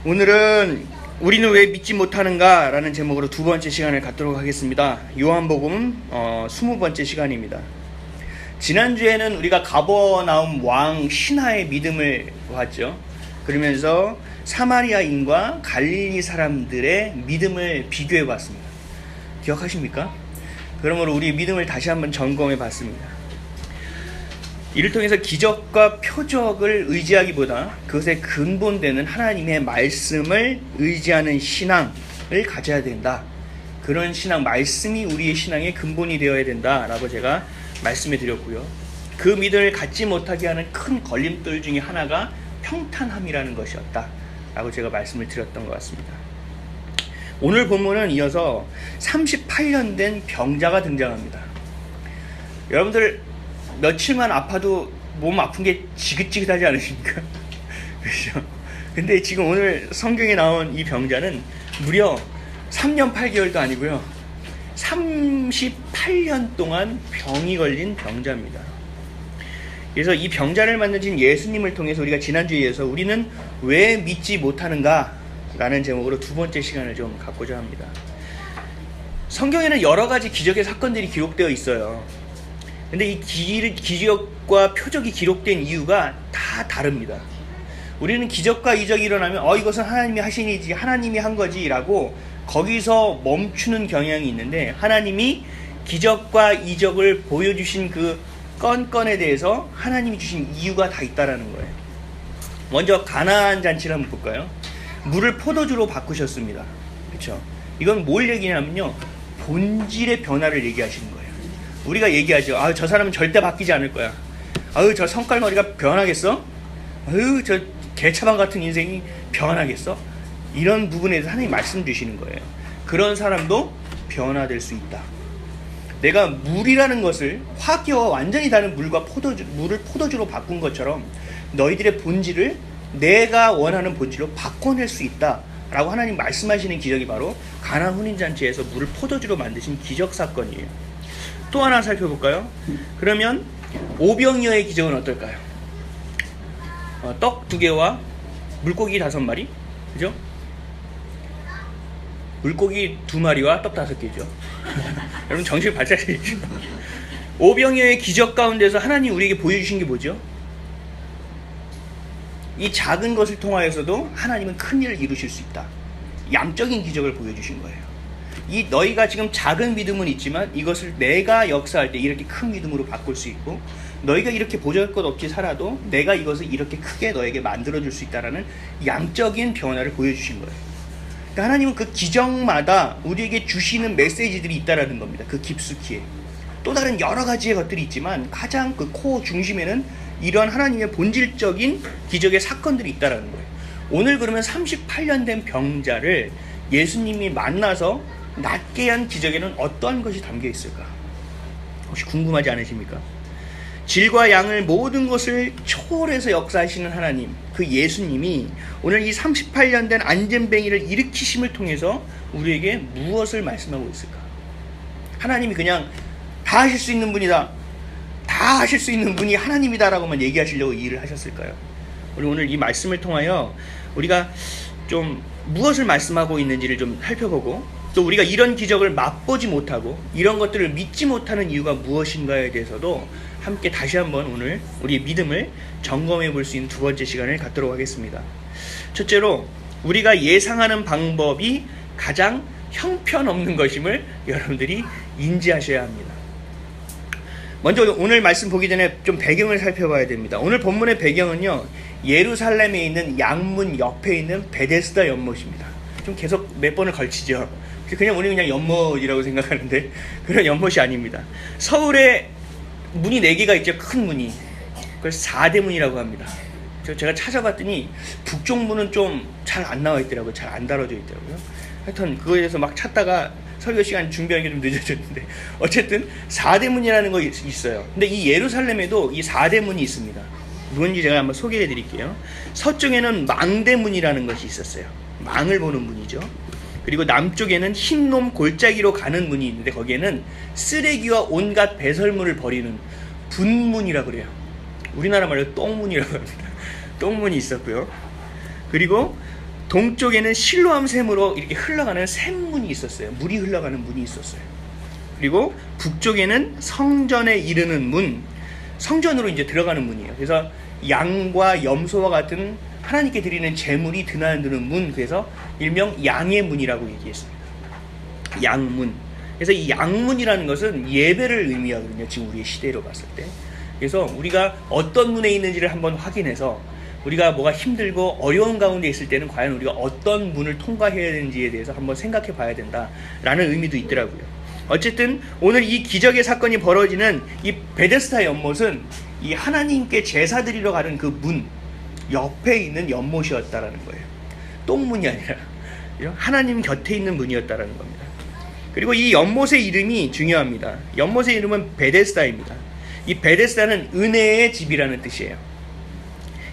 오늘은 우리는 왜 믿지 못하는가 라는 제목으로 두 번째 시간을 갖도록 하겠습니다. 요한복음 20번째 시간입니다. 지난주에는 우리가 가버나움 왕 신하의 믿음을 보았죠. 그러면서 사마리아인과 갈릴리 사람들의 믿음을 비교해 봤습니다. 기억하십니까? 그러므로 우리 믿음을 다시 한번 점검해 봤습니다. 이를 통해서 기적과 표적을 의지하기보다 그것에 근본되는 하나님의 말씀을 의지하는 신앙을 가져야 된다. 그런 신앙, 말씀이 우리의 신앙의 근본이 되어야 된다라고 제가 말씀해 드렸고요. 그 믿음을 갖지 못하게 하는 큰 걸림돌 중에 하나가 평탄함이라는 것이었다 라고 제가 말씀을 드렸던 것 같습니다. 오늘 본문은 이어서 38년 된 병자가 등장합니다. 여러분들 며칠만 아파도 몸 아픈 게 지긋지긋하지 않으십니까? 그렇죠? 근데 지금 오늘 성경에 나온 이 병자는 무려 3년 8개월도 아니고요. 38년 동안 병이 걸린 병자입니다. 그래서 이 병자를 만드신 예수님을 통해서 우리가 지난주에 이어서 우리는 왜 믿지 못하는가? 라는 제목으로 두 번째 시간을 좀 갖고자 합니다. 성경에는 여러 가지 기적의 사건들이 기록되어 있어요. 근데 이 기적과 표적이 기록된 이유가 다 다릅니다. 우리는 기적과 이적이 일어나면 이것은 하나님이 하신 일이지, 하나님이 한 거지 라고 거기서 멈추는 경향이 있는데, 하나님이 기적과 이적을 보여주신 그 건에 대해서 하나님이 주신 이유가 다 있다라는 거예요. 먼저 가나안 잔치를 한번 볼까요? 물을 포도주로 바꾸셨습니다. 그렇죠? 이건 뭘 얘기냐면요, 본질의 변화를 얘기하시는 거예요. 우리가 얘기하죠. 저 사람은 절대 바뀌지 않을 거야. 저 성깔머리가 변하겠어? 저 개차반 같은 인생이 변하겠어? 이런 부분에서 하나님이 말씀 주시는 거예요. 그런 사람도 변화될 수 있다. 내가 물이라는 것을 화기와 완전히 다른 물을 포도주로 바꾼 것처럼 너희들의 본질을 내가 원하는 본질로 바꿔낼 수 있다 라고 하나님 말씀하시는 기적이 바로 가나 혼인잔치에서 물을 포도주로 만드신 기적 사건이에요. 또 하나 살펴볼까요? 그러면 오병이어의 기적은 어떨까요? 떡 2개와 물고기 5마리, 그죠? 물고기 2마리와 떡 5개죠. 여러분 정신 바짝 차리죠. 오병이어의 기적 가운데서 하나님 우리에게 보여주신 게 뭐죠? 이 작은 것을 통하여서도 하나님은 큰 일을 이루실 수 있다. 양적인 기적을 보여주신 거예요. 이 너희가 지금 작은 믿음은 있지만 이것을 내가 역사할 때 이렇게 큰 믿음으로 바꿀 수 있고, 너희가 이렇게 보잘것없이 살아도 내가 이것을 이렇게 크게 너에게 만들어줄 수 있다라는 양적인 변화를 보여주신 거예요. 그러니까 하나님은 그 기적마다 우리에게 주시는 메시지들이 있다라는 겁니다. 그 깊숙이에 또 다른 여러 가지의 것들이 있지만 가장 그 코어 중심에는 이러한 하나님의 본질적인 기적의 사건들이 있다라는 거예요. 오늘 그러면 38년 된 병자를 예수님이 만나서 낫게 한 기적에는 어떠한 것이 담겨 있을까? 혹시 궁금하지 않으십니까? 질과 양을 모든 것을 초월해서 역사하시는 하나님, 그 예수님이 오늘 이 38년 된 안전뱅이를 일으키심을 통해서 우리에게 무엇을 말씀하고 있을까? 하나님이 그냥 다 하실 수 있는 분이다, 다 하실 수 있는 분이 하나님이다라고만 얘기하시려고 이 일을 하셨을까요? 우리 오늘 이 말씀을 통하여 우리가 좀 무엇을 말씀하고 있는지를 좀 살펴보고, 또 우리가 이런 기적을 맛보지 못하고 이런 것들을 믿지 못하는 이유가 무엇인가에 대해서도 함께 다시 한번 오늘 우리의 믿음을 점검해 볼 수 있는 두 번째 시간을 갖도록 하겠습니다. 첫째로, 우리가 예상하는 방법이 가장 형편없는 것임을 여러분들이 인지하셔야 합니다. 먼저 오늘 말씀 보기 전에 좀 배경을 살펴봐야 됩니다. 오늘 본문의 배경은요, 예루살렘에 있는 양문 옆에 있는 베데스다 연못입니다. 좀 계속 몇 번을 걸치죠. 그냥 우리는 그냥 연못이라고 생각하는데 그런 연못이 아닙니다. 서울에 문이 4개가 있죠. 큰 문이. 그걸 4대문이라고 합니다. 제가 찾아봤더니 북쪽 문은 좀 잘 안 나와 있더라고요. 잘 안 다뤄져 있더라고요. 하여튼 그거에 대해서 막 찾다가 설교 시간 준비하는 게 좀 늦어졌는데, 어쨌든 4대문이라는 거 있어요. 근데 이 예루살렘에도 이 4대문이 있습니다. 뭔지 제가 한번 소개해 드릴게요. 서쪽에는 망대문이라는 것이 있었어요. 망을 보는 문이죠. 그리고 남쪽에는 흰놈 골짜기로 가는 문이 있는데 거기에는 쓰레기와 온갖 배설물을 버리는 분문이라고 그래요. 우리나라 말로 똥문이라고 합니다. 똥문이 있었고요. 그리고 동쪽에는 실로암 샘으로 이렇게 흘러가는 샘문이 있었어요. 물이 흘러가는 문이 있었어요. 그리고 북쪽에는 성전에 이르는 문, 성전으로 이제 들어가는 문이에요. 그래서 양과 염소와 같은 하나님께 드리는 제물이 드나드는 문, 그래서 일명 양의 문이라고 얘기했습니다. 양문. 그래서 이 양문이라는 것은 예배를 의미하거든요. 지금 우리의 시대로 봤을 때. 그래서 우리가 어떤 문에 있는지를 한번 확인해서 우리가 뭐가 힘들고 어려운 가운데 있을 때는 과연 우리가 어떤 문을 통과해야 되는지에 대해서 한번 생각해 봐야 된다라는 의미도 있더라고요. 어쨌든 오늘 이 기적의 사건이 벌어지는 이 베데스다 연못은 이 하나님께 제사 드리러 가는 그 문 옆에 있는 연못이었다라는 거예요. 똥문이 아니라 하나님 곁에 있는 문이었다라는 겁니다. 그리고 이 연못의 이름이 중요합니다. 연못의 이름은 베데스다입니다. 이 베데스다는 은혜의 집이라는 뜻이에요.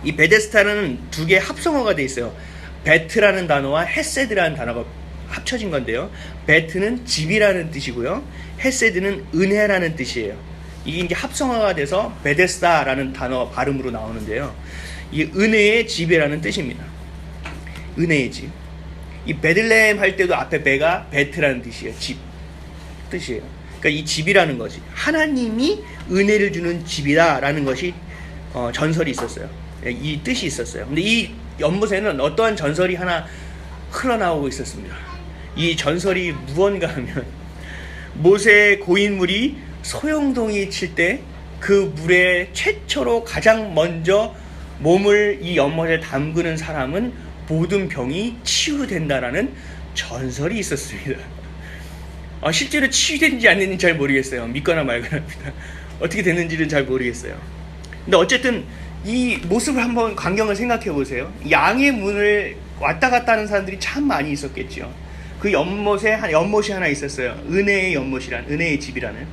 이 베데스다는 두 개의 합성어가 돼 있어요. 베트라는 단어와 헤세드라는 단어가 합쳐진 건데요. 베트는 집이라는 뜻이고요. 헤세드는 은혜라는 뜻이에요. 이게 이제 합성어가 돼서 베데스다라는 단어 발음으로 나오는데요. 이 은혜의 집이라는 뜻입니다. 은혜의 집. 이 베들레헴 할 때도 앞에 베가 베트라는 뜻이에요. 집 뜻이에요. 그러니까 이 집이라는 것이 하나님이 은혜를 주는 집이다라는 것이 전설이 있었어요. 이 뜻이 있었어요. 근데 이 연못에는 어떠한 전설이 하나 흘러나오고 있었습니다. 이 전설이 무언가 하면 모세의 고인물이 소용돌이 칠 때 그 물에 최초로 가장 먼저 몸을 이 연못에 담그는 사람은 모든 병이 치유된다라는 전설이 있었습니다. 실제로 치유된지 안 됐는지 잘 모르겠어요. 믿거나 말거나 합니다. 어떻게 됐는지는 잘 모르겠어요. 근데 어쨌든 이 모습을 한번 광경을 생각해 보세요. 양의 문을 왔다 갔다 하는 사람들이 참 많이 있었겠죠. 그 연못이 하나 있었어요. 은혜의 연못이란, 은혜의 집이라는.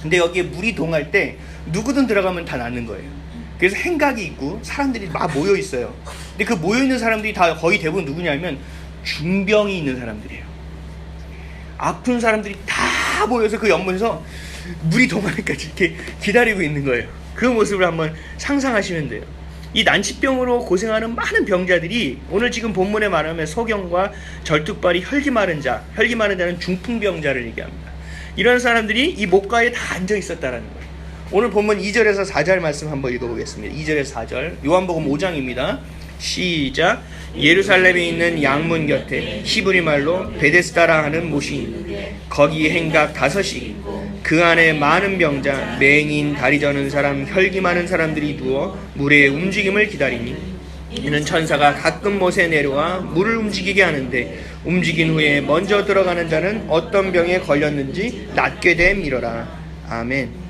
근데 여기에 물이 동할 때 누구든 들어가면 다 낫는 거예요. 그래서 행각이 있고 사람들이 막 모여 있어요. 근데 그 모여 있는 사람들이 다 거의 대부분 누구냐면 중병이 있는 사람들이에요. 아픈 사람들이 다 모여서 그 연못에서 물이 동할 때까지 이렇게 기다리고 있는 거예요. 그 모습을 한번 상상하시면 돼요. 이 난치병으로 고생하는 많은 병자들이 오늘 지금 본문에 말하면 소경과 절뚝발이 혈기 마른 자는 중풍병자를 얘기합니다. 이런 사람들이 이 목가에 다 앉아 있었다라는 거예요. 오늘 본문 2절에서 4절 말씀 한번 읽어보겠습니다. 2절에서 4절 요한복음 5장입니다. 시작. 예루살렘에 있는 양문 곁에 히브리 말로 베데스다라 하는 못이 있는데 거기 행각 5이 그 안에 많은 병자, 맹인, 다리 저는 사람, 혈기 많은 사람들이 누워 물의 움직임을 기다리니 이는 천사가 가끔 못에 내려와 물을 움직이게 하는데 움직인 후에 먼저 들어가는 자는 어떤 병에 걸렸는지 낫게 됨이러라. 아멘.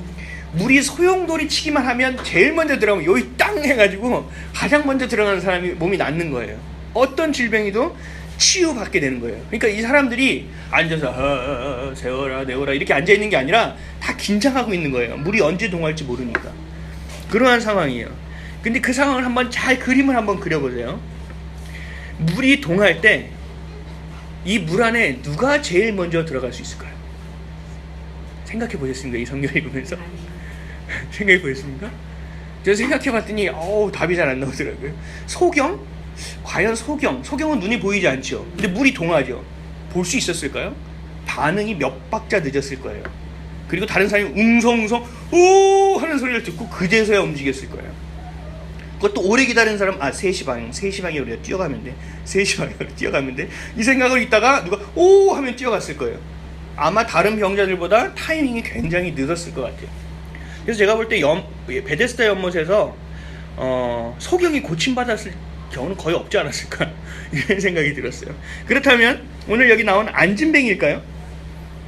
물이 소용돌이 치기만 하면 제일 먼저 들어가면 여기 땅 해가지고 가장 먼저 들어가는 사람이 몸이 낫는 거예요. 어떤 질병이도 치유받게 되는 거예요. 그러니까 이 사람들이 앉아서 세워라 내워라 이렇게 앉아있는 게 아니라 다 긴장하고 있는 거예요. 물이 언제 동할지 모르니까. 그러한 상황이에요. 근데 그 상황을 한번 잘 그림을 한번 그려보세요. 물이 동할 때 이 물 안에 누가 제일 먼저 들어갈 수 있을까요? 생각해 보셨습니까? 이 성경 읽으면서 생각해 보셨습니까? 제가 생각해 봤더니 답이 잘 안 나오더라고요. 소경? 과연 소경은 눈이 보이지 않죠. 근데 물이 동하죠. 볼 수 있었을까요? 반응이 몇 박자 늦었을 거예요. 그리고 다른 사람이 웅성웅성 오 하는 소리를 듣고 그제서야 움직였을 거예요. 그것도 오래 기다리는 사람 3시 방에 우리가 뛰어가면 돼. 3시 방향으로 뛰어가면 돼. 이 생각을 있다가 누가 오 하면 뛰어갔을 거예요. 아마 다른 병자들보다 타이밍이 굉장히 늦었을 것 같아요. 그래서 제가 볼 때 베데스다 연못에서 소경이 고침받았을 경우는 거의 없지 않았을까 이런 생각이 들었어요. 그렇다면 오늘 여기 나온 안진뱅이일까요?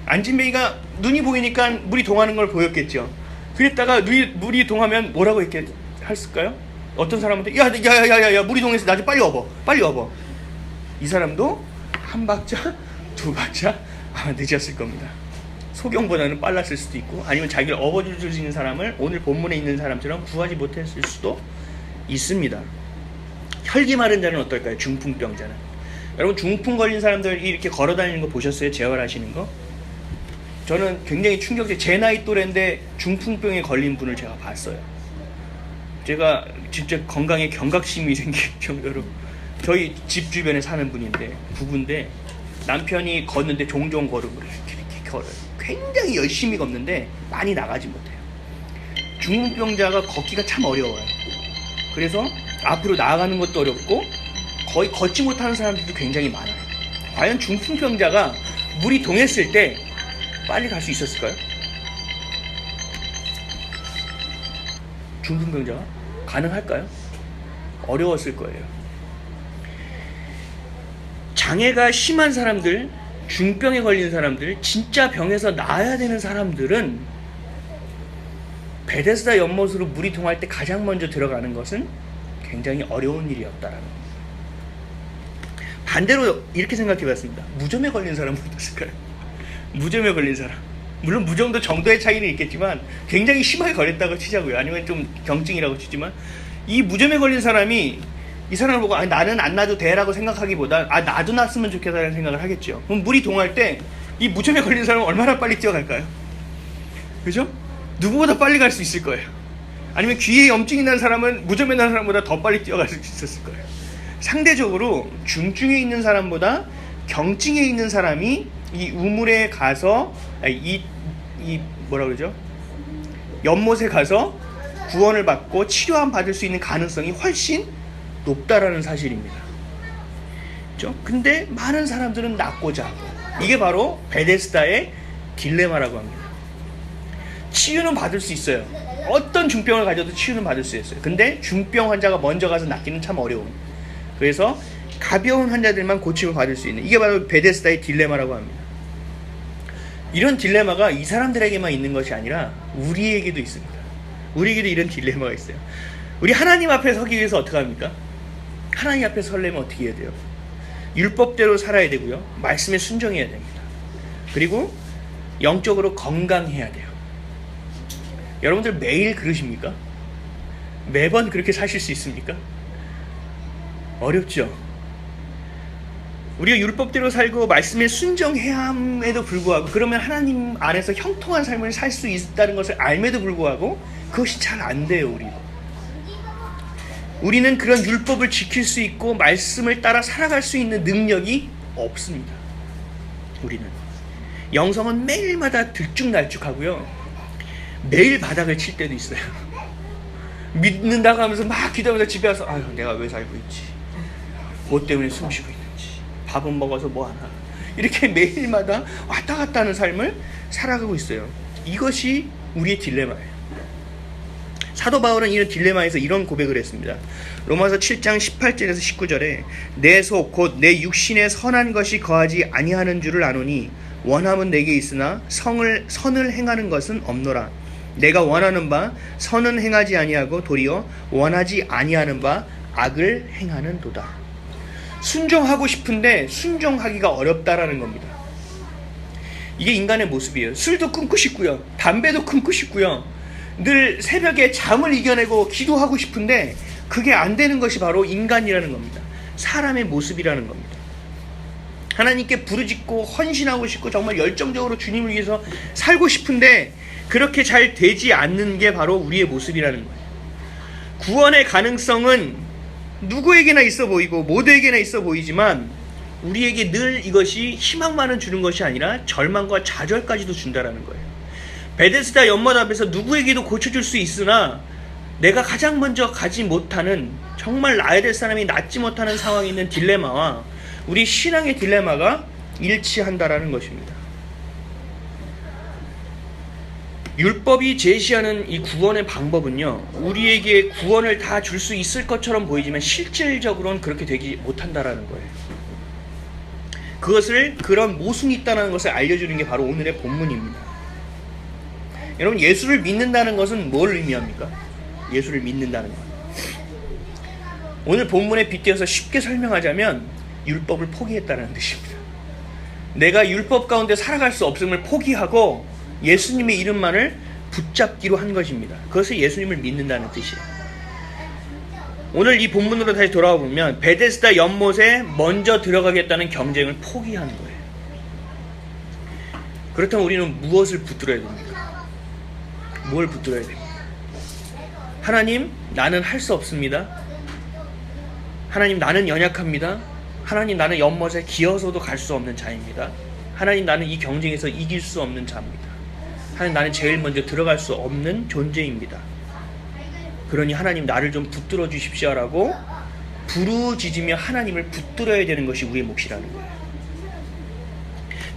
안진뱅이가 눈이 보이니까 물이 동하는 걸 보였겠죠. 그랬다가 물이 동하면 뭐라고 이렇게 했을까요? 어떤 사람한테 야야야야야 물이 동해서 나 좀 빨리 와봐. 이 사람도 한 박자 두 박자 아마 늦었을 겁니다. 소경보다는 빨랐을 수도 있고 아니면 자기를 업어줄 수 있는 사람을 오늘 본문에 있는 사람처럼 구하지 못했을 수도 있습니다. 혈기 마른 자는 어떨까요? 중풍병자는. 여러분 중풍 걸린 사람들 이렇게 걸어다니는 거 보셨어요? 재활하시는 거? 저는 굉장히 충격적. 제 나이 또래인데 중풍병에 걸린 분을 제가 봤어요. 제가 진짜 건강에 경각심이 생길 정도로 저희 집 주변에 사는 분인데, 부부인데 남편이 걷는데 종종 걸음을 이렇게 걸어요. 굉장히 열심히 걷는데 많이 나가지 못해요. 중풍병자가 걷기가 참 어려워요. 그래서 앞으로 나아가는 것도 어렵고 거의 걷지 못하는 사람들도 굉장히 많아요. 과연 중풍병자가 물이 동했을 때 빨리 갈 수 있었을까요? 중풍병자가 가능할까요? 어려웠을 거예요. 장애가 심한 사람들, 중병에 걸린 사람들, 진짜 병에서 나아야 되는 사람들은 베데스다 연못으로 물이 동할 때 가장 먼저 들어가는 것은 굉장히 어려운 일이었다라는 겁니다. 반대로 이렇게 생각해 봤습니다. 무좀에 걸린 사람은 어땠을까요? 무좀에 걸린 사람, 물론 무좀도 정도의 차이는 있겠지만 굉장히 심하게 걸렸다고 치자고요. 아니면 좀 경증이라고 치지만, 이 무좀에 걸린 사람이 이 사람을 보고 나는 안 놔도 돼라고 생각하기보다 나도 놨으면 좋겠다는 생각을 하겠죠. 그럼 물이 동할 때 이 무좀에 걸린 사람은 얼마나 빨리 뛰어갈까요? 그죠? 누구보다 빨리 갈 수 있을 거예요. 아니면 귀에 염증이 난 사람은 무좀에 난 사람보다 더 빨리 뛰어갈 수 있었을 거예요. 상대적으로 중증에 있는 사람보다 경증에 있는 사람이 이 우물에 가서 이 뭐라 그러죠? 연못에 가서 구원을 받고 치료함 받을 수 있는 가능성이 훨씬 높다라는 사실입니다. 그렇죠? 근데 많은 사람들은 낫고자 하고, 이게 바로 베데스다의 딜레마라고 합니다. 치유는 받을 수 있어요. 어떤 중병을 가져도 치유는 받을 수 있어요. 근데 중병 환자가 먼저 가서 낫기는 참 어려운. 그래서 가벼운 환자들만 고침을 받을 수 있는, 이게 바로 베데스다의 딜레마라고 합니다. 이런 딜레마가 이 사람들에게만 있는 것이 아니라 우리에게도 있습니다. 우리에게도 이런 딜레마가 있어요. 우리 하나님 앞에 서기 위해서 어떻게 합니까? 하나님 앞에 서려면 어떻게 해야 돼요? 율법대로 살아야 되고요. 말씀에 순종해야 됩니다. 그리고 영적으로 건강해야 돼요. 여러분들 매일 그러십니까? 매번 그렇게 사실 수 있습니까? 어렵죠. 우리가 율법대로 살고 말씀에 순종해야 함에도 불구하고, 그러면 하나님 안에서 형통한 삶을 살 수 있다는 것을 알매도 불구하고 그것이 잘 안 돼요. 우리는 그런 율법을 지킬 수 있고 말씀을 따라 살아갈 수 있는 능력이 없습니다. 우리는 영성은 매일마다 들쭉날쭉하고요, 매일 바닥을 칠 때도 있어요. 믿는다고 하면서 막 기도하면서 집에 와서 아유, 내가 왜 살고 있지, 뭐 때문에 숨쉬고 있는지, 밥은 먹어서 뭐하나, 이렇게 매일마다 왔다 갔다 하는 삶을 살아가고 있어요. 이것이 우리의 딜레마예요. 사도 바울은 이런 딜레마에서 이런 고백을 했습니다. 로마서 7장 18절에서 19절에 내 속 곧 내 육신에 선한 것이 거하지 아니하는 줄을 아노니 원함은 내게 있으나 선을 행하는 것은 없노라. 내가 원하는 바 선은 행하지 아니하고 도리어 원하지 아니하는 바 악을 행하는 도다. 순종하고 싶은데 순종하기가 어렵다라는 겁니다. 이게 인간의 모습이에요. 술도 끊고 싶고요, 담배도 끊고 싶고요, 늘 새벽에 잠을 이겨내고 기도하고 싶은데 그게 안 되는 것이 바로 인간이라는 겁니다. 사람의 모습이라는 겁니다. 하나님께 부르짖고 헌신하고 싶고 정말 열정적으로 주님을 위해서 살고 싶은데 그렇게 잘 되지 않는 게 바로 우리의 모습이라는 거예요. 구원의 가능성은 누구에게나 있어 보이고 모두에게나 있어 보이지만 우리에게 늘 이것이 희망만은 주는 것이 아니라 절망과 좌절까지도 준다라는 거예요. 베데스다 연못 앞에서 누구에게도 고쳐줄 수 있으나 내가 가장 먼저 가지 못하는, 정말 나야 될 사람이 낫지 못하는 상황에 있는 딜레마와 우리 신앙의 딜레마가 일치한다라는 것입니다. 율법이 제시하는 이 구원의 방법은요, 우리에게 구원을 다 줄 수 있을 것처럼 보이지만 실질적으로는 그렇게 되지 못한다라는 거예요. 그것을, 그런 모순이 있다는 것을 알려주는 게 바로 오늘의 본문입니다. 여러분, 예수를 믿는다는 것은 뭘 의미합니까? 예수를 믿는다는 것. 오늘 본문에 빗대어서 쉽게 설명하자면 율법을 포기했다는 뜻입니다. 내가 율법 가운데 살아갈 수 없음을 포기하고 예수님의 이름만을 붙잡기로 한 것입니다. 그것을 예수님을 믿는다는 뜻이에요. 오늘 이 본문으로 다시 돌아와 보면 베데스다 연못에 먼저 들어가겠다는 경쟁을 포기하는 거예요. 그렇다면 우리는 무엇을 붙들어야 됩니까? 뭘 붙들어야 됩니까? 하나님, 나는 할 수 없습니다. 하나님, 나는 연약합니다. 하나님, 나는 연못에 기어서도 갈 수 없는 자입니다. 하나님, 나는 이 경쟁에서 이길 수 없는 자입니다. 하나님, 나는 제일 먼저 들어갈 수 없는 존재입니다. 그러니 하나님, 나를 좀 붙들어 주십시오라고 부르짖으며 하나님을 붙들어야 되는 것이 우리의 몫이라는 거예요.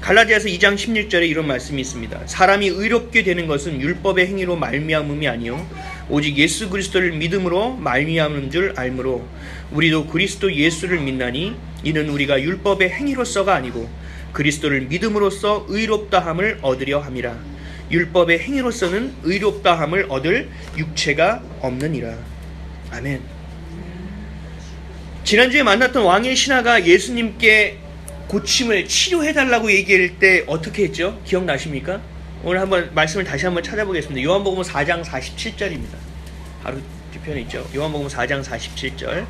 갈라디아서 2장 16절에 이런 말씀이 있습니다. 사람이 의롭게 되는 것은 율법의 행위로 말미암음이 아니요 오직 예수 그리스도를 믿음으로 말미암은 줄 알므로 우리도 그리스도 예수를 믿나니 이는 우리가 율법의 행위로서가 아니고 그리스도를 믿음으로써 의롭다함을 얻으려 함이라. 율법의 행위로서는 의롭다함을 얻을 육체가 없느니라. 아멘. 지난주에 만났던 왕의 신하가 예수님께 고침을 치료해달라고 얘기할 때 어떻게 했죠? 기억나십니까? 오늘 한번 말씀을 다시 한번 찾아보겠습니다. 요한복음 4장 47절입니다. 바로 뒤편에 있죠. 요한복음 4장 47절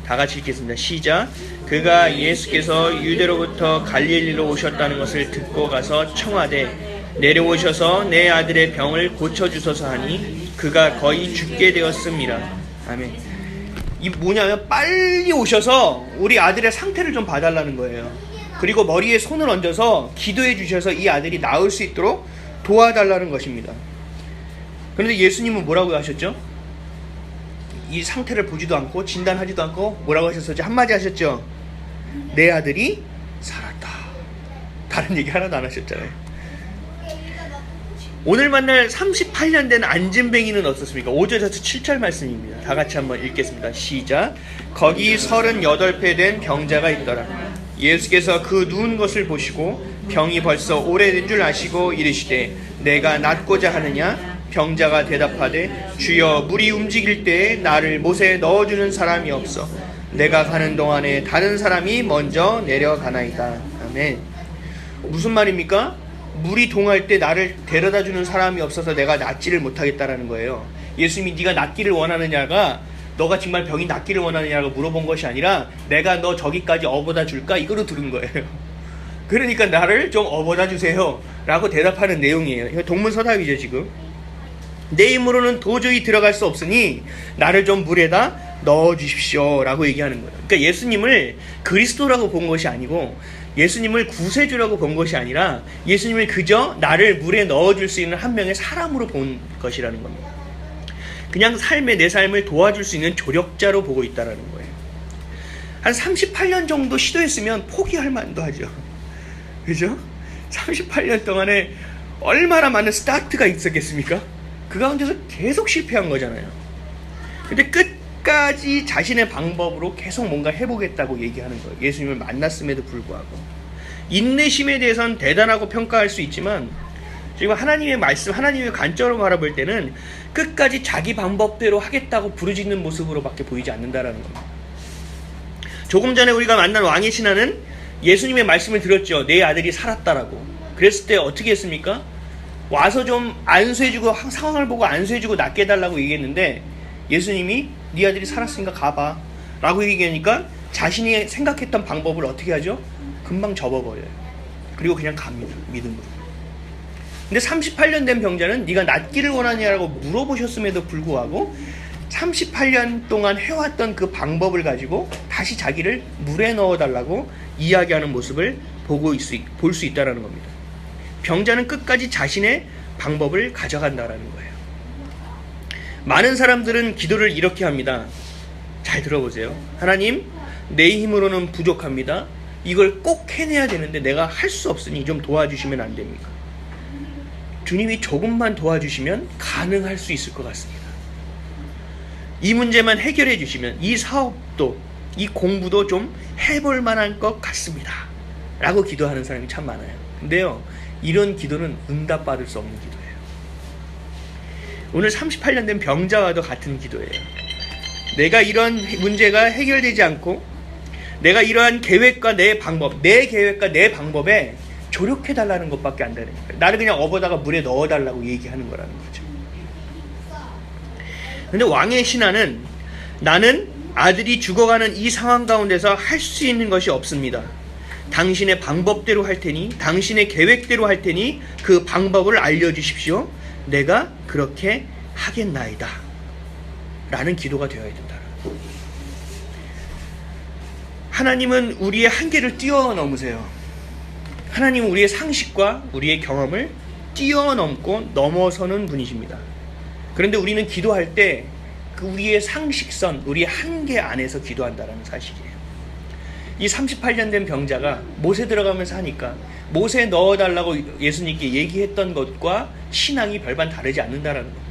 다 같이 읽겠습니다. 시작. 그가 예수께서 유대로부터 갈릴리로 오셨다는 것을 듣고 가서 청하되 내려오셔서 내 아들의 병을 고쳐주소서 하니 그가 거의 죽게 되었습니다. 아멘. 이 뭐냐면 빨리 오셔서 우리 아들의 상태를 좀 봐달라는 거예요. 그리고 머리에 손을 얹어서 기도해 주셔서 이 아들이 나을 수 있도록 도와달라는 것입니다. 그런데 예수님은 뭐라고 하셨죠? 이 상태를 보지도 않고 진단하지도 않고 뭐라고 하셨었죠? 한마디 하셨죠? 내 아들이 살았다. 다른 얘기 하나도 안 하셨잖아요. 오늘 만날 38년 된 안진뱅이는 어떻습니까? 5절에서 7절 말씀입니다. 다 같이 한번 읽겠습니다. 시작. 거기 38배 된 병자가 있더라. 예수께서 그 누운 것을 보시고 병이 벌써 오래된 줄 아시고 이르시되 내가 낫고자 하느냐? 병자가 대답하되 주여 물이 움직일 때에 나를 못에 넣어주는 사람이 없어 내가 가는 동안에 다른 사람이 먼저 내려가나이다. 아멘. 무슨 말입니까? 물이 동할 때 나를 데려다주는 사람이 없어서 내가 낫지를 못하겠다라는 거예요. 예수님이 네가 낫기를 원하느냐가 너가 정말 병이 낫기를 원하느냐고 물어본 것이 아니라 내가 너 저기까지 업어다 줄까? 이거로 들은 거예요. 그러니까 나를 좀 업어다 주세요 라고 대답하는 내용이에요. 이거 동문서답이죠. 지금 내 힘으로는 도저히 들어갈 수 없으니 나를 좀 물에다 넣어주십시오 라고 얘기하는 거예요. 그러니까 예수님을 그리스도라고 본 것이 아니고 예수님을 구세주라고 본 것이 아니라 예수님을 그저 나를 물에 넣어줄 수 있는 한 명의 사람으로 본 것이라는 겁니다. 그냥 내 삶을 도와줄 수 있는 조력자로 보고 있다는 거예요. 한 38년 정도 시도했으면 포기할 만도 하죠. 그죠? 38년 동안에 얼마나 많은 스타트가 있었겠습니까? 그 가운데서 계속 실패한 거잖아요. 근데 끝까지 자신의 방법으로 계속 뭔가 해보겠다고 얘기하는 거예요. 예수님을 만났음에도 불구하고. 인내심에 대해서는 대단하고 평가할 수 있지만 지금 하나님의 말씀, 하나님의 관점으로 바라볼 때는 끝까지 자기 방법대로 하겠다고 부르짖는 모습으로밖에 보이지 않는다라는 겁니다. 조금 전에 우리가 만난 왕의 신하는 예수님의 말씀을 들었죠. 내 아들이 살았다라고. 그랬을 때 어떻게 했습니까? 와서 좀 안수해주고 상황을 보고 안수해주고 낫게 해달라고 얘기했는데 예수님이 네 아들이 살았으니까 가봐 라고 얘기하니까 자신이 생각했던 방법을 어떻게 하죠? 금방 접어버려요. 그리고 그냥 갑니다. 믿음으로. 근데 38년 된 병자는 네가 낫기를 원하냐라고 물어보셨음에도 불구하고 38년 동안 해왔던 그 방법을 가지고 다시 자기를 물에 넣어달라고 이야기하는 모습을 볼 수 있다는 겁니다. 병자는 끝까지 자신의 방법을 가져간다라는 거예요. 많은 사람들은 기도를 이렇게 합니다. 잘 들어보세요. 하나님, 내 힘으로는 부족합니다. 이걸 꼭 해내야 되는데 내가 할 수 없으니 좀 도와주시면 안 됩니까? 주님이 조금만 도와주시면 가능할 수 있을 것 같습니다. 이 문제만 해결해 주시면 이 사업도 이 공부도 좀 해볼 만한 것 같습니다 라고 기도하는 사람이 참 많아요. 근데요, 이런 기도는 응답받을 수 없는 기도예요. 오늘 38년 된 병자와도 같은 기도예요. 내가 이런 문제가 해결되지 않고 내가 이러한 계획과 내 방법, 내 계획과 내 방법에 조력해달라는 것밖에 안 되는 거예요. 나를 그냥 업어다가 물에 넣어달라고 얘기하는 거라는 거죠. 근데 왕의 신하는 나는 아들이 죽어가는 이 상황 가운데서 할 수 있는 것이 없습니다. 당신의 방법대로 할 테니, 당신의 계획대로 할 테니 그 방법을 알려주십시오. 내가 그렇게 하겠나이다 라는 기도가 되어야 된다. 하나님은 우리의 한계를 뛰어넘으세요. 하나님은 우리의 상식과 우리의 경험을 뛰어넘고 넘어서는 분이십니다. 그런데 우리는 기도할 때 그 우리의 상식선, 우리의 한계 안에서 기도한다는 사실이에요. 이 38년 된 병자가 못에 들어가면서 하니까 못에 넣어달라고 예수님께 얘기했던 것과 신앙이 별반 다르지 않는다는 겁니다.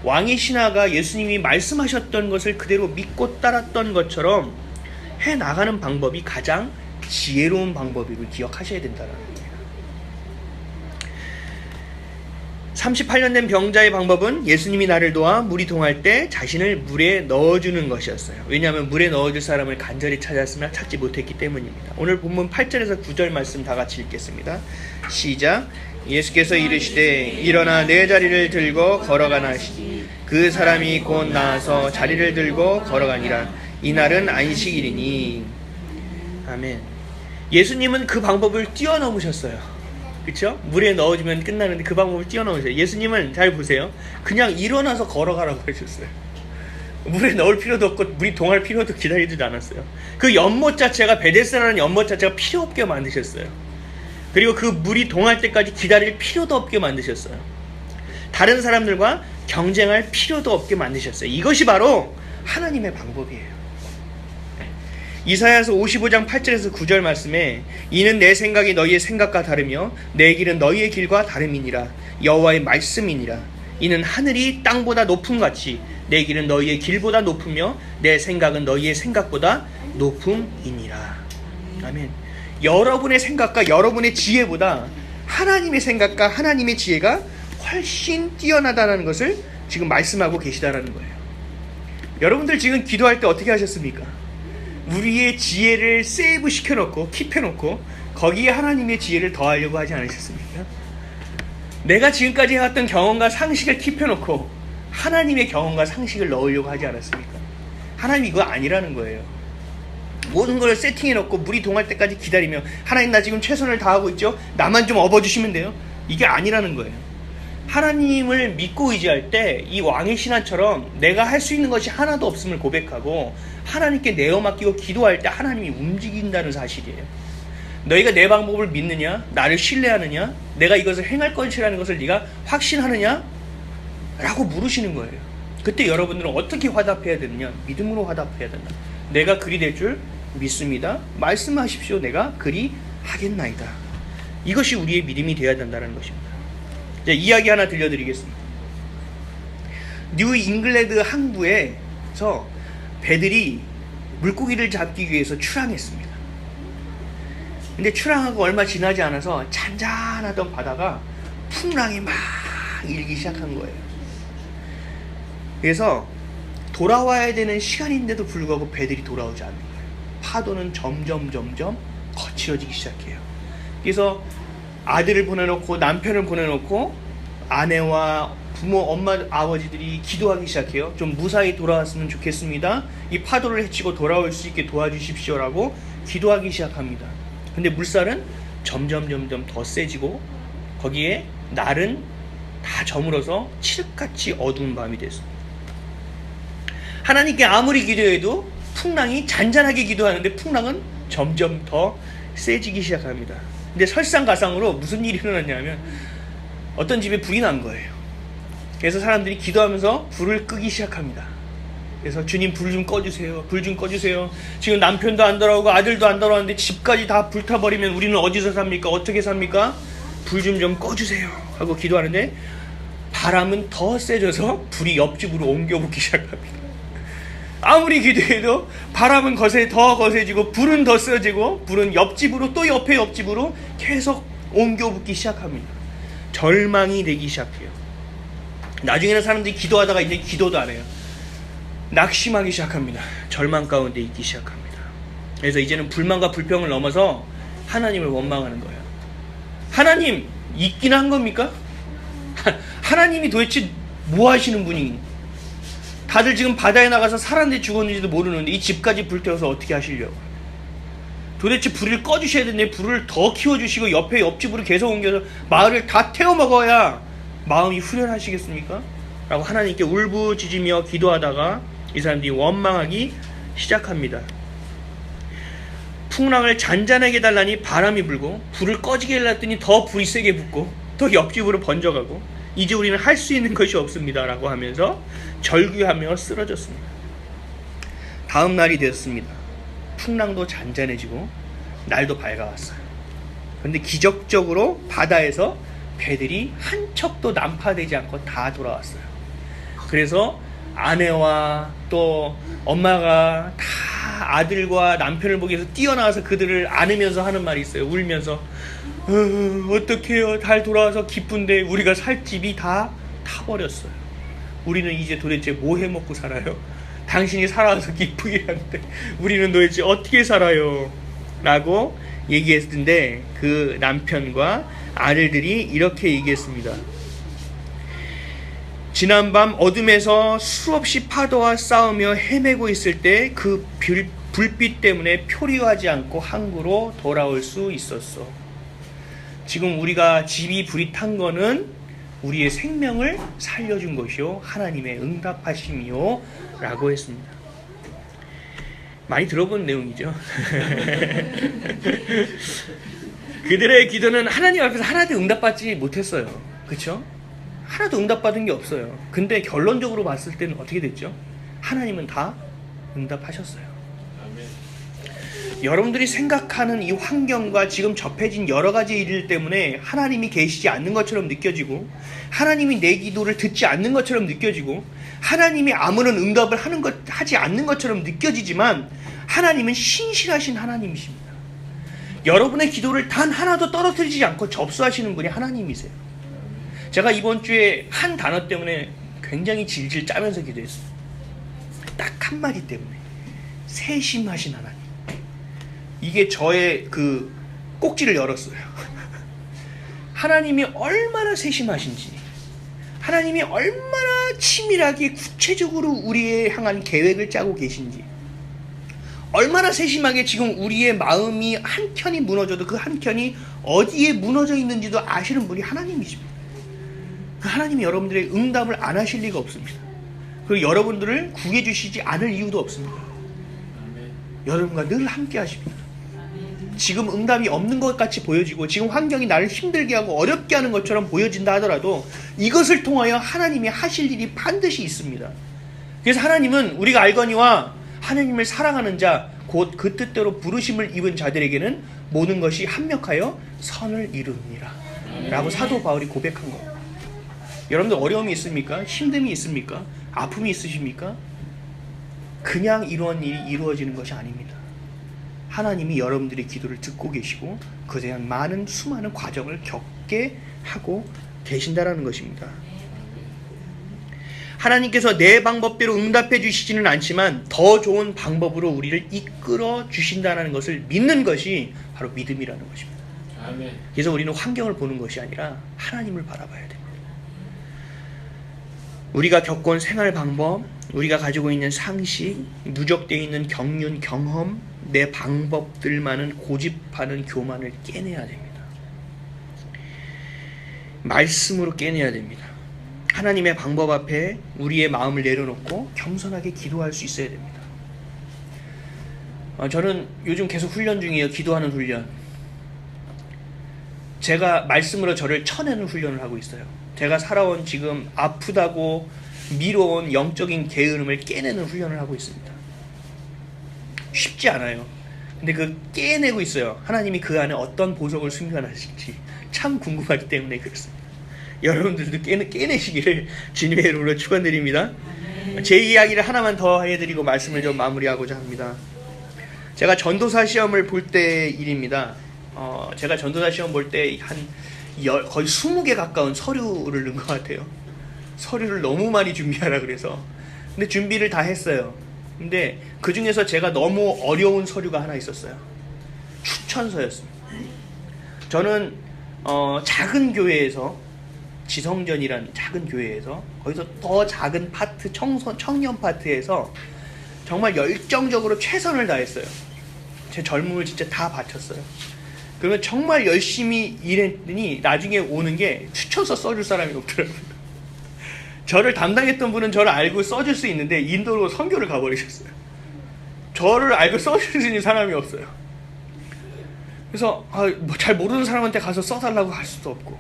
왕의 신하가 예수님이 말씀하셨던 것을 그대로 믿고 따랐던 것처럼 해나가는 방법이 가장 지혜로운 방법임을 기억하셔야 된다는 겁니다. 38년 된 병자의 방법은 예수님이 나를 도와 물이 동할 때 자신을 물에 넣어주는 것이었어요. 왜냐하면 물에 넣어줄 사람을 간절히 찾았으나 찾지 못했기 때문입니다. 오늘 본문 8절에서 9절 말씀 다 같이 읽겠습니다. 시작. 예수께서 이르시되 일어나 내 자리를 들고 걸어가나 하시니 그 사람이 곧 나아서 자리를 들고 걸어가니라. 이날은 안식일이니. 아멘. 예수님은 그 방법을 뛰어넘으셨어요. 그렇죠? 물에 넣어주면 끝나는데 그 방법을 뛰어넘으셨어요. 예수님은 잘 보세요. 그냥 일어나서 걸어가라고 하셨어요. 물에 넣을 필요도 없고 물이 동할 필요도 기다리지도 않았어요. 그 연못 자체가, 베데스다라는 연못 자체가 필요 없게 만드셨어요. 그리고 그 물이 동할 때까지 기다릴 필요도 없게 만드셨어요. 다른 사람들과 경쟁할 필요도 없게 만드셨어요. 이것이 바로 하나님의 방법이에요. 이사야서 55장 8절에서 9절 말씀에 이는 내 생각이 너희의 생각과 다르며 내 길은 너희의 길과 다름이니라. 여호와의 말씀이니라. 이는 하늘이 땅보다 높음같이 내 길은 너희의 길보다 높으며 내 생각은 너희의 생각보다 높음이니라. 아멘. 여러분의 생각과 여러분의 지혜보다 하나님의 생각과 하나님의 지혜가 훨씬 뛰어나다는 것을 지금 말씀하고 계시다라는 거예요. 여러분들 지금 기도할 때 어떻게 하셨습니까? 우리의 지혜를 세이브 시켜놓고 킵해놓고 거기에 하나님의 지혜를 더하려고 하지 않으셨습니까? 내가 지금까지 해왔던 경험과 상식을 킵해놓고 하나님의 경험과 상식을 넣으려고 하지 않았습니까? 하나님이 그거 아니라는 거예요. 모든 걸 세팅해놓고 물이 동할 때까지 기다리며 하나님 나 지금 최선을 다하고 있죠? 나만 좀 업어주시면 돼요? 이게 아니라는 거예요. 하나님을 믿고 의지할 때 이 왕의 신하처럼 내가 할 수 있는 것이 하나도 없음을 고백하고 하나님께 내어 맡기고 기도할 때 하나님이 움직인다는 사실이에요. 너희가 내 방법을 믿느냐? 나를 신뢰하느냐? 내가 이것을 행할 것이라는 것을 네가 확신하느냐? 라고 물으시는 거예요. 그때 여러분들은 어떻게 화답해야 되느냐? 믿음으로 화답해야 된다. 내가 그리 될 줄 믿습니다. 말씀하십시오. 내가 그리 하겠나이다. 이것이 우리의 믿음이 되어야 된다는 것입니다. 이제 이야기 하나 들려드리겠습니다. 뉴 잉글랜드 항구에서 배들이 물고기를 잡기 위해서 출항했습니다. 근데 출항하고 얼마 지나지 않아서 잔잔하던 바다가 풍랑이 막 일기 시작한 거예요. 그래서 돌아와야 되는 시간인데도 불구하고 배들이 돌아오지 않는 거예요. 파도는 점점 거칠어지기 시작해요. 그래서 아들을 보내놓고 남편을 보내놓고 아내와 부모, 엄마, 아버지들이 기도하기 시작해요. 좀 무사히 돌아왔으면 좋겠습니다. 이 파도를 헤치고 돌아올 수 있게 도와주십시오라고 기도하기 시작합니다. 근데 물살은 점점 더 세지고 거기에 날은 다 저물어서 칠흑같이 어두운 밤이 됐습니다. 하나님께 아무리 기도해도 풍랑이 잔잔하게 기도하는데 풍랑은 점점 더 세지기 시작합니다. 근데 설상가상으로 무슨 일이 일어났냐면 어떤 집에 불이 난 거예요. 그래서 사람들이 기도하면서 불을 끄기 시작합니다. 그래서 주님 불 좀 꺼주세요. 불 좀 꺼주세요. 지금 남편도 안 돌아오고 아들도 안 돌아오는데 집까지 다 불타버리면 우리는 어디서 삽니까? 어떻게 삽니까? 불 좀 꺼주세요 하고 기도하는데 바람은 더 세져서 불이 옆집으로 옮겨붙기 시작합니다. 아무리 기도해도 바람은 더 거세지고 불은 더 세지고 불은 옆집으로 또 옆에 옆집으로 계속 옮겨붙기 시작합니다. 절망이 되기 시작해요. 나중에는 사람들이 기도하다가 이제 기도도 안 해요. 낙심하기 시작합니다. 절망 가운데 있기 시작합니다. 그래서 이제는 불만과 불평을 넘어서 하나님을 원망하는 거예요. 하나님 있긴 한 겁니까? 하나님이 도대체 뭐 하시는 분이? 다들 지금 바다에 나가서 살았는지 죽었는지도 모르는데 이 집까지 불태워서 어떻게 하시려고? 도대체 불을 꺼주셔야 되는데 불을 더 키워주시고 옆에 옆집으로 계속 옮겨서 마을을 다 태워 먹어야 마음이 후련하시겠습니까? 라고 하나님께 울부짖으며 기도하다가 이 사람들이 원망하기 시작합니다. 풍랑을 잔잔하게 달라니 바람이 불고 불을 꺼지게 해놨더니 더 불이 세게 붙고 더 옆집으로 번져가고 이제 우리는 할 수 있는 것이 없습니다 라고 하면서 절규하며 쓰러졌습니다. 다음 날이 되었습니다. 풍랑도 잔잔해지고 날도 밝아왔어요. 그런데 기적적으로 바다에서 배들이 한 척도 난파되지 않고 다 돌아왔어요. 그래서 아내와 또 엄마가 다 아들과 남편을 보기 위해서 뛰어나와서 그들을 안으면서 하는 말이 있어요. 울면서 어떡해요, 달 돌아와서 기쁜데 우리가 살 집이 다 타버렸어요. 우리는 이제 도대체 뭐 해먹고 살아요? 당신이 살아와서 기쁘게 하는데 우리는 도대체 어떻게 살아요? 라고 얘기했는데 그 남편과 아들들이 이렇게 얘기했습니다. 지난밤 어둠에서 수없이 파도와 싸우며 헤매고 있을 때 그 불빛 때문에 표류하지 않고 항구로 돌아올 수 있었어. 지금 우리가 집이 불이 탄 거는 우리의 생명을 살려준 것이요 하나님의 응답하심이요 라고 했습니다. 많이 들어본 내용이죠. 그들의 기도는 하나님 앞에서 하나도 응답받지 못했어요. 그렇죠? 하나도 응답받은 게 없어요. 근데 결론적으로 봤을 때는 어떻게 됐죠? 하나님은 다 응답하셨어요. 여러분들이 생각하는 이 환경과 지금 접해진 여러 가지 일 때문에 하나님이 계시지 않는 것처럼 느껴지고 하나님이 내 기도를 듣지 않는 것처럼 느껴지고 하나님이 아무런 응답을 하지 않는 것처럼 느껴지지만 하나님은 신실하신 하나님이십니다. 여러분의 기도를 단 하나도 떨어뜨리지 않고 접수하시는 분이 하나님이세요. 제가 이번 주에 한 단어 때문에 굉장히 질질 짜면서 기도했어요. 딱 한마디 때문에. 세심하신 하나님. 이게 저의 그 꼭지를 열었어요. 하나님이 얼마나 세심하신지, 하나님이 얼마나 치밀하게 구체적으로 우리에 향한 계획을 짜고 계신지, 얼마나 세심하게 지금 우리의 마음이 한 켠이 무너져도 그 한 켠이 어디에 무너져 있는지도 아시는 분이 하나님이십니다. 그 하나님이 여러분들의 응답을 안 하실 리가 없습니다. 그리고 여러분들을 구해 주시지 않을 이유도 없습니다. 여러분과 늘 함께 하십니다. 지금 응답이 없는 것 같이 보여지고 지금 환경이 나를 힘들게 하고 어렵게 하는 것처럼 보여진다 하더라도 이것을 통하여 하나님이 하실 일이 반드시 있습니다. 그래서 하나님은 우리가 알거니와 하나님을 사랑하는 자 곧 그 뜻대로 부르심을 입은 자들에게는 모든 것이 합력하여 선을 이루느니라 라고 사도 바울이 고백한 겁니다. 여러분들 어려움이 있습니까? 힘듦이 있습니까? 아픔이 있으십니까? 그냥 이러한 일이 이루어지는 것이 아닙니다. 하나님이 여러분들의 기도를 듣고 계시고 그에 대한 많은 수많은 과정을 겪게 하고 계신다라는 것입니다. 하나님께서 내 방법대로 응답해 주시지는 않지만 더 좋은 방법으로 우리를 이끌어 주신다는 것을 믿는 것이 바로 믿음이라는 것입니다. 아멘. 그래서 우리는 환경을 보는 것이 아니라 하나님을 바라봐야 됩니다. 우리가 겪어온 생활 방법, 우리가 가지고 있는 상식, 누적되어 있는 경륜, 경험, 내 방법들만은 고집하는 교만을 깨내야 됩니다. 말씀으로 깨내야 됩니다. 하나님의 방법 앞에 우리의 마음을 내려놓고 겸손하게 기도할 수 있어야 됩니다. 저는 요즘 계속 훈련 중이에요. 기도하는 훈련. 제가 말씀으로 저를 쳐내는 훈련을 하고 있어요. 제가 살아온 지금 아프다고 미뤄온 영적인 게으름을 깨내는 훈련을 하고 있습니다. 쉽지 않아요. 근데 그 깨내고 있어요. 하나님이 그 안에 어떤 보석을 숨겨놨을지 참 궁금하기 때문에 그렇습니다. 여러분들도 깨내시기를 주님의 이름으로 축원드립니다. 제 이야기를 하나만 더 해드리고 말씀을 좀 마무리하고자 합니다. 제가 전도사 시험을 볼 때 일입니다. 제가 전도사 시험 볼 때 거의 20개 가까운 서류를 넣은 것 같아요. 서류를 너무 많이 준비하라 그래서. 근데 준비를 다 했어요. 근데 그 중에서 제가 너무 어려운 서류가 하나 있었어요. 추천서였습니다. 저는 작은 교회에서 지성전이라는 작은 교회에서 거기서 더 작은 파트 청년 파트에서 정말 열정적으로 최선을 다했어요. 제 젊음을 진짜 다 바쳤어요. 그러면 정말 열심히 일했더니 나중에 오는 게 추천서 써줄 사람이 없더라고요. 저를 담당했던 분은 저를 알고 써줄 수 있는데 인도로 선교를 가버리셨어요. 저를 알고 써줄 수 있는 사람이 없어요. 그래서 뭐 잘 모르는 사람한테 가서 써달라고 할 수도 없고,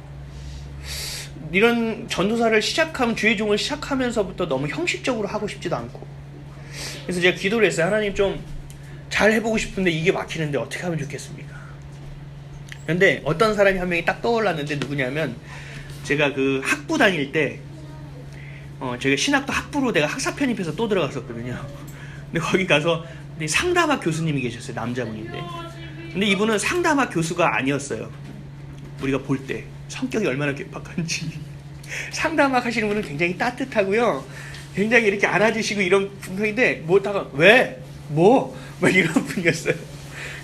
이런 전도사를 시작하면 주의 종을 시작하면서부터 너무 형식적으로 하고 싶지도 않고, 그래서 제가 기도를 했어요. 하나님 좀 잘 해보고 싶은데 이게 막히는데 어떻게 하면 좋겠습니까? 근데 어떤 사람이 한 명이 딱 떠올랐는데, 누구냐면 제가 그 학부 다닐 때 제가 신학도 학부로 내가 학사 편입해서 또 들어갔었거든요. 근데 거기 가서 상담학 교수님이 계셨어요. 남자분인데, 근데 이분은 상담학 교수가 아니었어요. 우리가 볼 때 성격이 얼마나 괴팍한지. 상담학 하시는 분은 굉장히 따뜻하고요, 굉장히 이렇게 안아주시고 이런 분인데, 뭐다가 왜? 막 이런 분이었어요.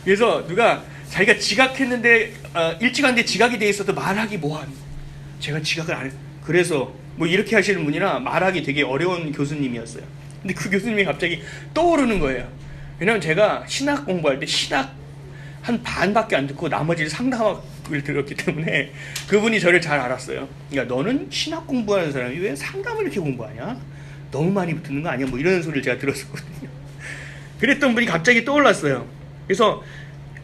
그래서 누가 자기가 지각했는데 일찍 왔는데 지각이 돼 있어도 말하기 뭐하니, 제가 지각을 안 해. 그래서 뭐 이렇게 하시는 분이라 말하기 되게 어려운 교수님이었어요. 근데 그 교수님이 갑자기 떠오르는 거예요. 왜냐면 제가 신학 공부할 때 신학 한 반밖에 안 듣고 나머지를 상담학을 들었기 때문에 그분이 저를 잘 알았어요. 그러니까 너는 신학 공부하는 사람이 왜 상담을 이렇게 공부하냐? 너무 많이 듣는 거 아니야? 뭐 이런 소리를 제가 들었었거든요. 그랬던 분이 갑자기 떠올랐어요. 그래서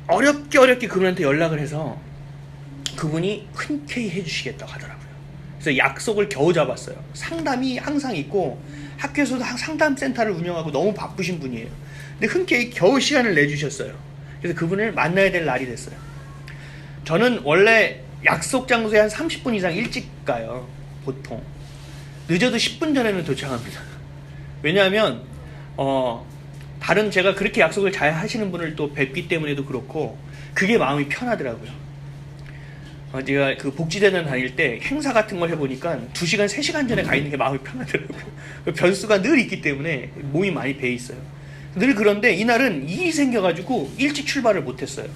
어렵게 그분한테 연락을 해서 그분이 흔쾌히 해주시겠다고 하더라고요. 그래서 약속을 겨우 잡았어요. 상담이 항상 있고 학교에서도 상담센터를 운영하고 너무 바쁘신 분이에요. 근데 흔쾌히 겨우 시간을 내주셨어요. 그래서 그분을 만나야 될 날이 됐어요. 저는 원래 약속 장소에 한 30분 이상 일찍 가요. 보통 늦어도 10분 전에는 도착합니다. 왜냐하면 다른 제가 그렇게 약속을 잘 하시는 분을 또 뵙기 때문에도 그렇고, 그게 마음이 편하더라고요. 제가 그 복지대는 다닐 때 행사 같은 걸 해보니까 2시간, 3시간 전에 가 있는 게 마음이 편하더라고요. 변수가 늘 있기 때문에 몸이 많이 배 있어요. 늘 그런데 이날은 일이 생겨가지고 일찍 출발을 못했어요.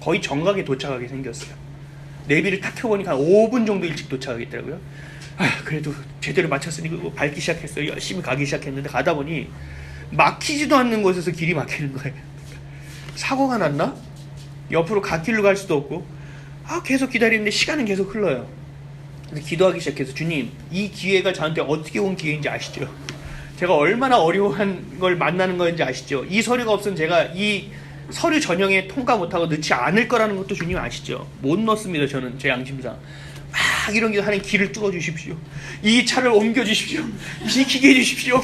거의 정각에 도착하게 생겼어요. 내비를 딱 켜보니까 한 5분 정도 일찍 도착하겠더라고요. 그래도 제대로 마쳤으니 그거 밟기 시작했어요. 열심히 가기 시작했는데 가다 보니 막히지도 않는 곳에서 길이 막히는 거예요. 사고가 났나? 옆으로 갓길로 갈 수도 없고, 계속 기다리는데 시간은 계속 흘러요. 근데 기도하기 시작해서, 주님, 이 기회가 저한테 어떻게 온 기회인지 아시죠? 제가 얼마나 어려운 걸 만나는 건지 아시죠? 이 서류가 없으면 제가 이 서류 전형에 통과 못하고 넣지 않을 거라는 것도 주님 아시죠? 못 넣습니다. 저는 제 양심상 막 이런 게 하는 길을 뚫어 주십시오. 이 차를 옮겨 주십시오. 지키게 해 주십시오.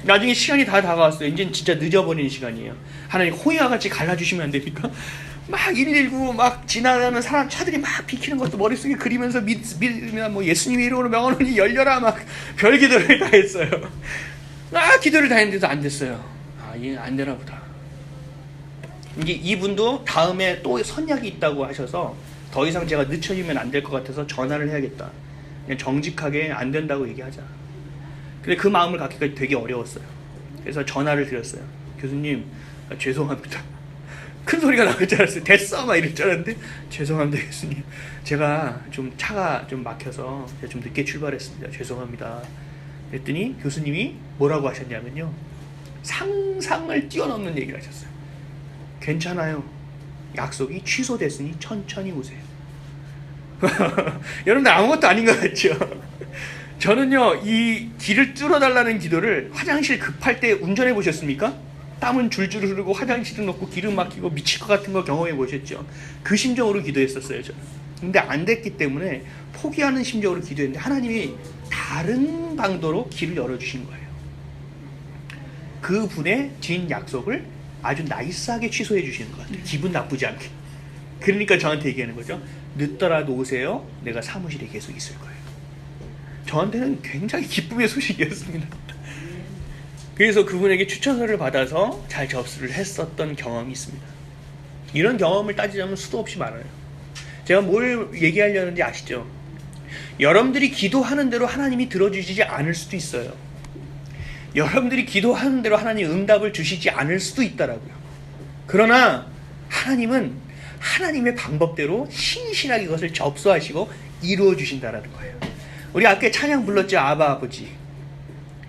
나중에 시간이 다 다가왔어요. 이제는 진짜 늦어버리는 시간이에요. 하나님 호의와 같이 갈라주시면 안 됩니까? 막 119 막 지나가는 사람 차들이 막 비키는 것도 머릿속에 그리면서 믿으면 뭐 예수님의 이름으로 명하노니 열려라 막 별 기도를 다 했어요. 기도를 다 했는데도 안 됐어요. 이게 안 되나 보다. 이제 이분도 다음에 또 선약이 있다고 하셔서 더 이상 제가 늦춰지면 안 될 것 같아서 전화를 해야겠다. 그냥 정직하게 안 된다고 얘기하자. 근데 그 마음을 갖기가 되게 어려웠어요. 그래서 전화를 드렸어요. 교수님, 죄송합니다. 큰 소리가 나올 줄 알았어요. 됐어! 막 이럴 줄 알았는데, 죄송합니다, 교수님. 제가 좀 차가 좀 막혀서 제가 좀 늦게 출발했습니다. 죄송합니다. 그랬더니 교수님이 뭐라고 하셨냐면요, 상상을 뛰어넘는 얘기를 하셨어요. 괜찮아요. 약속이 취소됐으니 천천히 오세요. 여러분들 아무것도 아닌 것 같죠? 저는요, 이 길을 뚫어달라는 기도를 화장실 급할 때 운전해 보셨습니까? 땀은 줄줄 흐르고 화장실은 없고 길은 막히고 미칠 것 같은 거 경험해 보셨죠? 그 심정으로 기도했었어요, 저는. 근데 안 됐기 때문에 포기하는 심정으로 기도했는데 하나님이 다른 방도로 길을 열어주신 거예요. 그 분의 진 약속을 아주 나이스하게 취소해 주시는 것 같아요. 기분 나쁘지 않게. 그러니까 저한테 얘기하는 거죠. 늦더라도 오세요. 내가 사무실에 계속 있을 거예요. 저한테는 굉장히 기쁨의 소식이었습니다. 그래서 그분에게 추천서를 받아서 잘 접수를 했었던 경험이 있습니다. 이런 경험을 따지자면 수도 없이 많아요. 제가 뭘 얘기하려는지 아시죠? 여러분들이 기도하는 대로 하나님이 들어주시지 않을 수도 있어요. 여러분들이 기도하는 대로 하나님 응답을 주시지 않을 수도 있다라고요. 그러나 하나님은 하나님의 방법대로 신실하게 그것을 접수하시고 이루어 주신다라는 거예요. 우리 아까 찬양 불렀죠. 아바 아버지.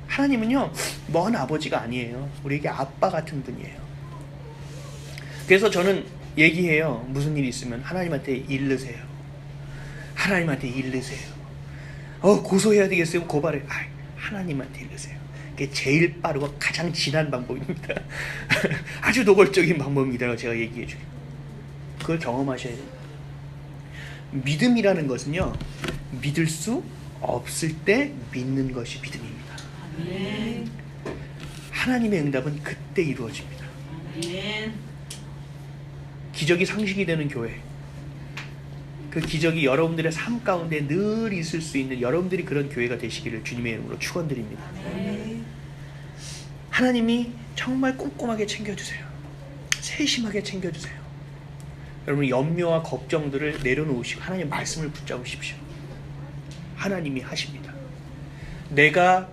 하나님은요, 먼 아버지가 아니에요. 우리에게 아빠 같은 분이에요. 그래서 저는 얘기해요. 무슨 일이 있으면 하나님한테 일르세요. 하나님한테 일르세요. 고소해야 되겠어요? 고발해. 하나님한테 일르세요. 그게 제일 빠르고 가장 진한 방법입니다. 아주 노골적인 방법입니다. 제가 얘기해 줘요. 그걸 경험하셔야 돼요. 믿음이라는 것은요, 믿을 수 없을 때 믿는 것이 믿음입니다. 아멘. 하나님의 응답은 그때 이루어집니다. 아멘. 기적이 상식이 되는 교회, 그 기적이 여러분들의 삶 가운데 늘 있을 수 있는 여러분들이 그런 교회가 되시기를 주님의 이름으로 축원드립니다. 아멘. 하나님이 정말 꼼꼼하게 챙겨주세요. 세심하게 챙겨주세요. 여러분, 염려와 걱정들을 내려놓으시고 하나님의 말씀을 붙잡으십시오. 하나님이 하십니다. 내가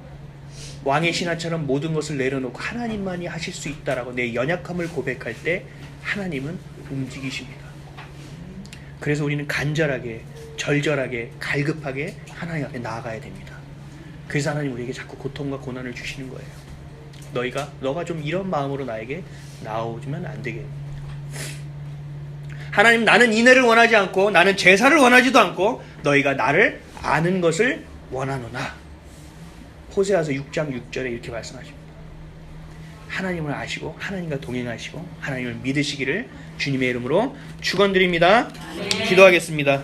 왕의 신하처럼 모든 것을 내려놓고 하나님만이 하실 수 있다라고 내 연약함을 고백할 때 하나님은 움직이십니다. 그래서 우리는 간절하게, 절절하게, 갈급하게 하나님 앞에 나아가야 됩니다. 그래서 하나님 우리에게 자꾸 고통과 고난을 주시는 거예요. 너가 좀 이런 마음으로 나에게 나오면 안 되겠니? 하나님, 나는 인애를 원하지 않고 나는 제사를 원하지도 않고 너희가 나를 아는 것을 원하노라. 호세아서 6장 6절에 이렇게 말씀하십니다. 하나님을 아시고 하나님과 동행하시고 하나님을 믿으시기를 주님의 이름으로 축원드립니다. 기도하겠습니다.